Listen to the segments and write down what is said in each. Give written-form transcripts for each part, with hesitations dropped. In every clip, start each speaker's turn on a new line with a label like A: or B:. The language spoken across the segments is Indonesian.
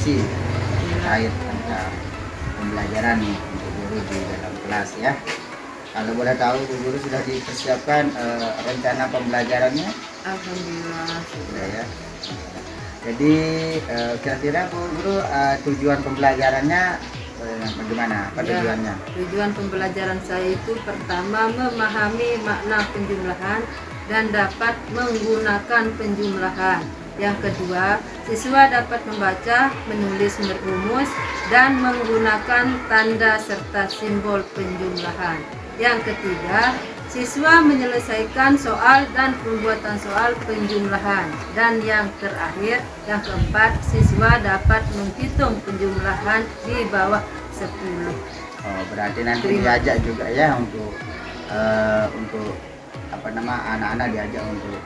A: evaluasi terkait tentang pembelajaran untuk guru di dalam kelas ya. Kalau boleh tahu Bu Guru sudah dipersiapkan rencana pembelajarannya?
B: Alhamdulillah.
A: Sudah ya. Jadi kira-kira Bu Guru tujuan pembelajarannya bagaimana? Apa tujuannya?
B: Tujuan pembelajaran saya itu pertama memahami makna penjumlahan dan dapat menggunakan penjumlahan. Yang kedua, siswa dapat membaca, menulis rumus, dan menggunakan tanda serta simbol penjumlahan. Yang ketiga, siswa menyelesaikan soal dan pembuatan soal penjumlahan. Dan yang terakhir, yang keempat, siswa dapat menghitung penjumlahan di bawah 10.
A: Oh, berarti nanti diajak juga ya untuk anak-anak diajak untuk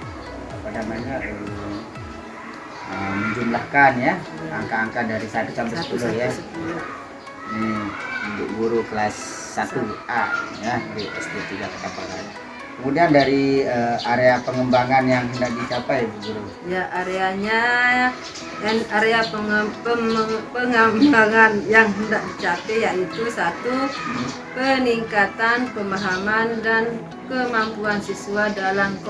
A: menjumlahkan ya angka-angka dari 1 sampai 10 ya. Ini untuk guru kelas 1A ya di SD 3 Ketapang. Kemudian dari area pengembangan yang hendak dicapai Bu Guru.
B: Ya, areanya dan area pengembangan yang hendak dicapai yaitu 1. Peningkatan pemahaman dan kemampuan siswa dalam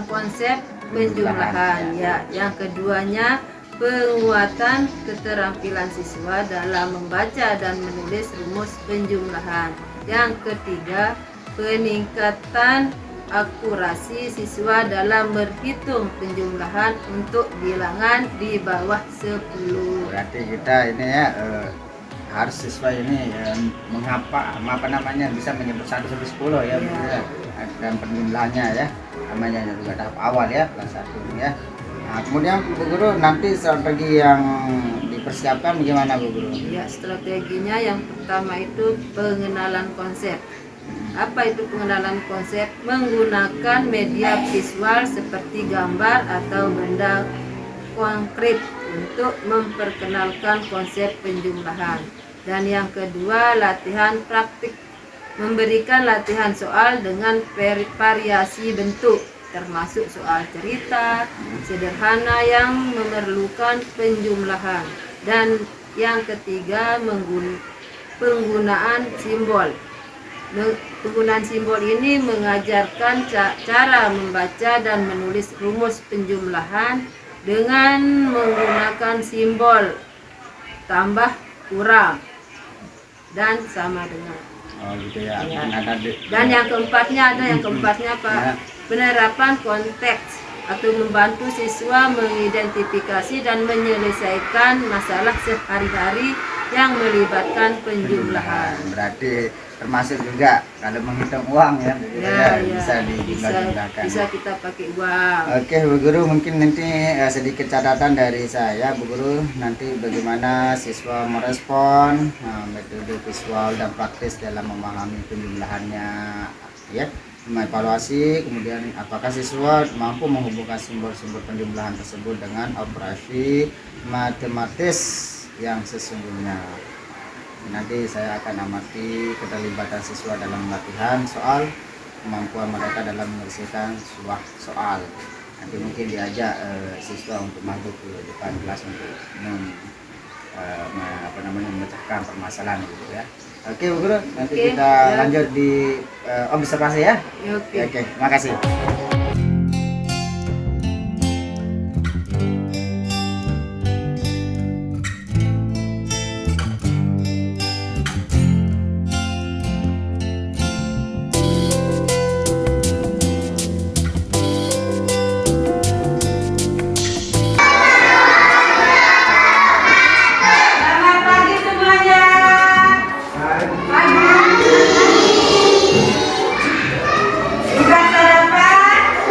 B: konsep penjumlahan ya. Yang keduanya, penguatan keterampilan siswa dalam membaca dan menulis rumus penjumlahan. Yang ketiga, peningkatan akurasi siswa dalam berhitung penjumlahan untuk bilangan di bawah 10.
A: Berarti kita ini ya harus siswa ini bisa menyebut 1 sampai 10 ya, ya. Dan penjumlahannya ya, namanya juga tahap awal ya, kelas 1 ya. Nah, kemudian Bu Guru nanti strategi yang dipersiapkan bagaimana Bu Guru?
B: Ya, strateginya yang pertama itu pengenalan konsep. Apa itu pengenalan konsep? Menggunakan media visual seperti gambar atau benda konkret untuk memperkenalkan konsep penjumlahan. Dan yang kedua, latihan praktik. Memberikan latihan soal dengan variasi bentuk, termasuk soal cerita sederhana yang memerlukan penjumlahan. Dan yang ketiga, penggunaan simbol. Penggunaan simbol ini mengajarkan cara membaca dan menulis rumus penjumlahan dengan menggunakan simbol tambah, kurang, dan sama dengan.
A: Oh gitu ya.
B: Ya. Dan yang keempatnya Pak, penerapan konteks atau membantu siswa mengidentifikasi dan menyelesaikan masalah sehari-hari yang melibatkan penjumlahan.
A: Berarti termasuk juga kalau menghitung uang ya, bisa dijumlahkan.
B: Bisa kita pakai uang.
A: Oke Bu Guru, mungkin nanti sedikit catatan dari saya Bu Guru, nanti bagaimana siswa merespon metode visual dan praktis dalam memahami penjumlahannya ya, mengevaluasi, kemudian apakah siswa mampu menghubungkan simbol-simbol penjumlahan tersebut dengan operasi matematis yang sesungguhnya. Nanti saya akan amati keterlibatan siswa dalam latihan soal, kemampuan mereka dalam menyelesaikan sebuah soal. Nanti mungkin diajak siswa untuk masuk ke depan kelas untuk memecahkan permasalahan gitu ya. Oke Bu Guru, nanti kita lanjut di observasi ya. Oke, terima kasih.
C: Sudah sarapan?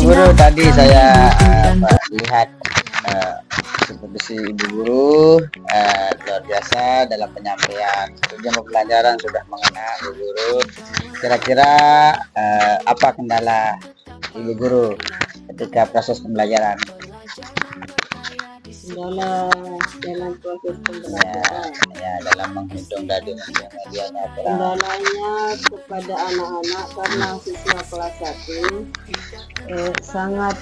A: Guru, tadi saya lihat seperti Ibu Guru luar biasa dalam penyampaian. Jam pembelajaran sudah mengena Ibu Guru. Kira-kira apa kendala Ibu Guru ketika proses pembelajaran?
B: Kendala dalam proses pembelajaran.
A: Ya, dalam menghitung tadi medianya.
B: Kendalanya kepada anak-anak karena siswa kelas 1 sangat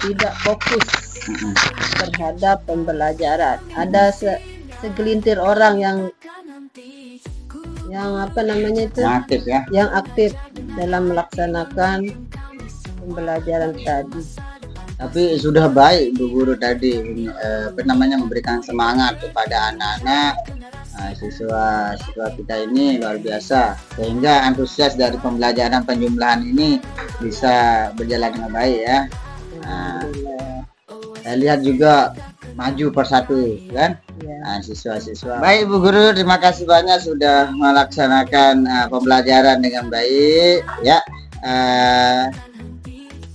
B: tidak fokus terhadap pembelajaran. Ada segelintir orang yang apa namanya itu?
A: Yang aktif ya.
B: Yang aktif dalam melaksanakan pembelajaran tadi.
A: Tapi sudah baik Bu Guru tadi memberikan semangat kepada anak-anak siswa kita ini luar biasa, sehingga antusias dari pembelajaran penjumlahan ini bisa berjalan dengan baik ya. Saya lihat juga maju persatu kan siswa-siswa. Baik Bu Guru, terima kasih banyak sudah melaksanakan pembelajaran dengan baik ya.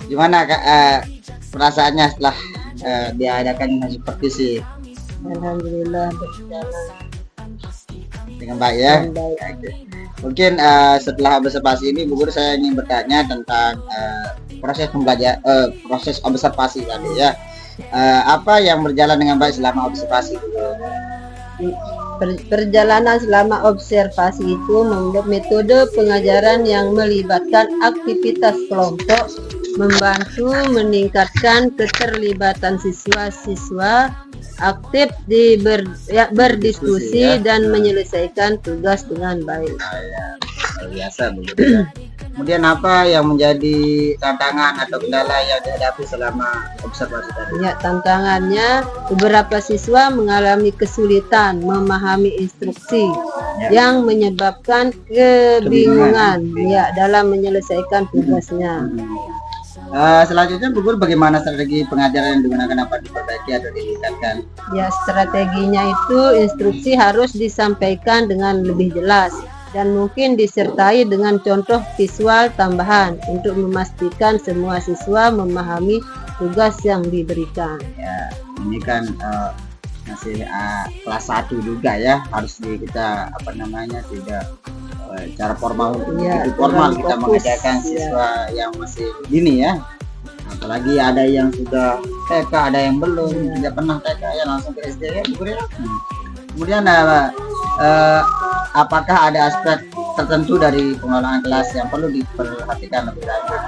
A: Gimana Kak perasaannya setelah diadakan seperti sih?
B: Alhamdulillah berjalan
A: dengan baik ya. Mungkin setelah observasi ini Bu Guru, saya ingin bertanya tentang proses pembelajaran, proses observasi tadi ya. Apa yang berjalan dengan baik selama observasi Bu Guru?
B: Perjalanan selama observasi itu membuat metode pengajaran yang melibatkan aktivitas kelompok, membantu meningkatkan keterlibatan siswa-siswa aktif berdiskusi dan menyelesaikan tugas dengan baik.
A: Biasa begitu. Kemudian apa yang menjadi tantangan atau kendala yang dihadapi selama observasi tadi? Ya,
B: tantangannya beberapa siswa mengalami kesulitan memahami instruksi yang menyebabkan kebingungan ya dalam menyelesaikan tugasnya.
A: Selanjutnya Bu Guru, bagaimana strategi pengajaran yang digunakan, apa diperbaiki atau ditingkatkan?
B: Ya, strateginya itu instruksi harus disampaikan dengan lebih jelas dan mungkin disertai dengan contoh visual tambahan untuk memastikan semua siswa memahami tugas yang diberikan.
A: Ya, ini kan masih kelas 1 juga ya, harus kita tidak cara formal formal kita mengajarkan siswa yang masih gini ya. Apalagi ada yang sudah TK, ada yang belum, tidak pernah TK ya langsung ke SD ya Bu Guru. Kemudian apakah ada aspek tertentu dari pengelolaan kelas yang perlu diperhatikan lebih lanjut?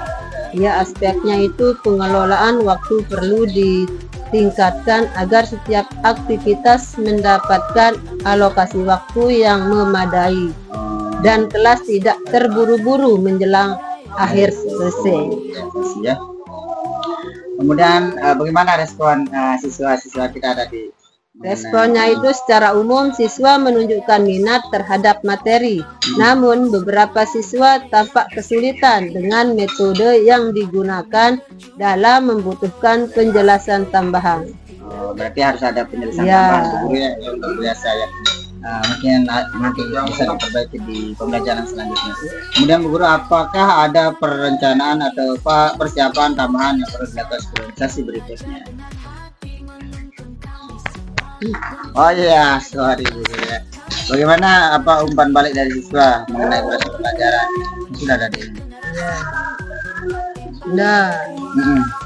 B: Ya, aspeknya itu pengelolaan waktu perlu ditingkatkan agar setiap aktivitas mendapatkan alokasi waktu yang memadai dan kelas tidak terburu-buru menjelang akhir selesai.
A: Ya. Kemudian bagaimana respon siswa-siswa kita tadi?
B: Responnya itu secara umum siswa menunjukkan minat terhadap materi, namun beberapa siswa tampak kesulitan dengan metode yang digunakan dalam membutuhkan penjelasan tambahan.
A: Berarti harus ada penjelasan tambahan Bu Guru ya, untuk biasa ya. Mungkin nanti bisa diperbaiki di pembelajaran selanjutnya. Kemudian Bu Guru, apakah ada perencanaan atau persiapan tambahan yang perlu dilakukan sebelum sesi berikutnya? Oh iya, sorry Bu Guru ya. Bagaimana umpan balik dari siswa mengenai proses pembelajaran? Sudah ada di ini.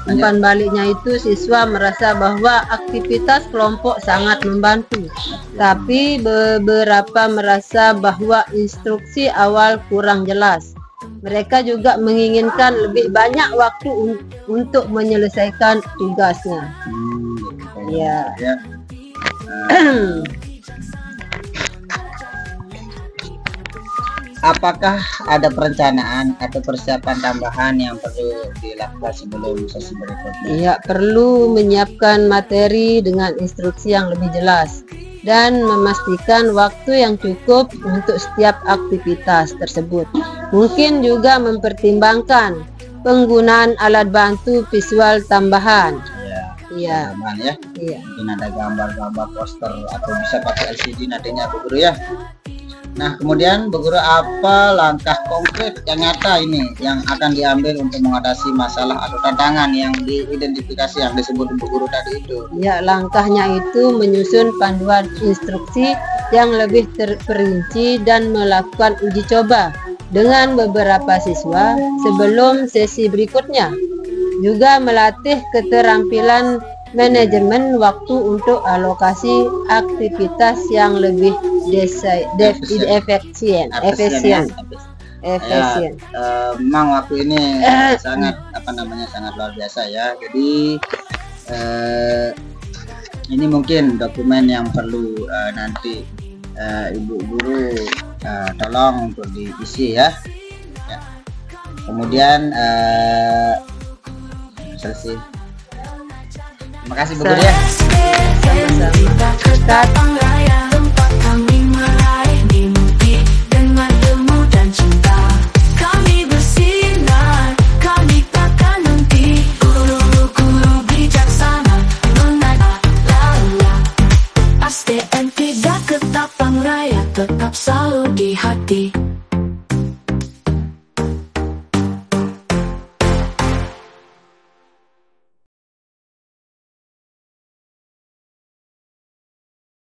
B: Umpan baliknya itu siswa merasa bahwa aktivitas kelompok sangat membantu, tapi beberapa merasa bahwa instruksi awal kurang jelas. Mereka juga menginginkan lebih banyak waktu untuk menyelesaikan tugasnya. Ya.
A: Apakah ada perencanaan atau persiapan tambahan yang perlu dilakukan sebelum sesi berikutnya?
B: Ya, perlu menyiapkan materi dengan instruksi yang lebih jelas dan memastikan waktu yang cukup untuk setiap aktivitas tersebut. Mungkin juga mempertimbangkan penggunaan alat bantu visual tambahan. Iya.
A: Mungkin ada gambar-gambar poster atau bisa pakai LCD nantinya Bu Guru ya. Nah, kemudian Bu Guru, apa langkah konkret yang nyata ini yang akan diambil untuk mengatasi masalah atau tantangan yang diidentifikasi yang disebut Bu Guru tadi itu?
B: Ya, langkahnya itu menyusun panduan instruksi yang lebih terperinci dan melakukan uji coba dengan beberapa siswa sebelum sesi berikutnya. Juga melatih keterampilan manajemen waktu untuk alokasi aktivitas yang lebih efisien.
A: Memang waktu ini sangat sangat luar biasa ya. Jadi ini mungkin dokumen yang perlu nanti Ibu Guru tolong untuk diisi ya. Kemudian selesai. Terima kasih Bu Guru ya.
B: Sama-sama.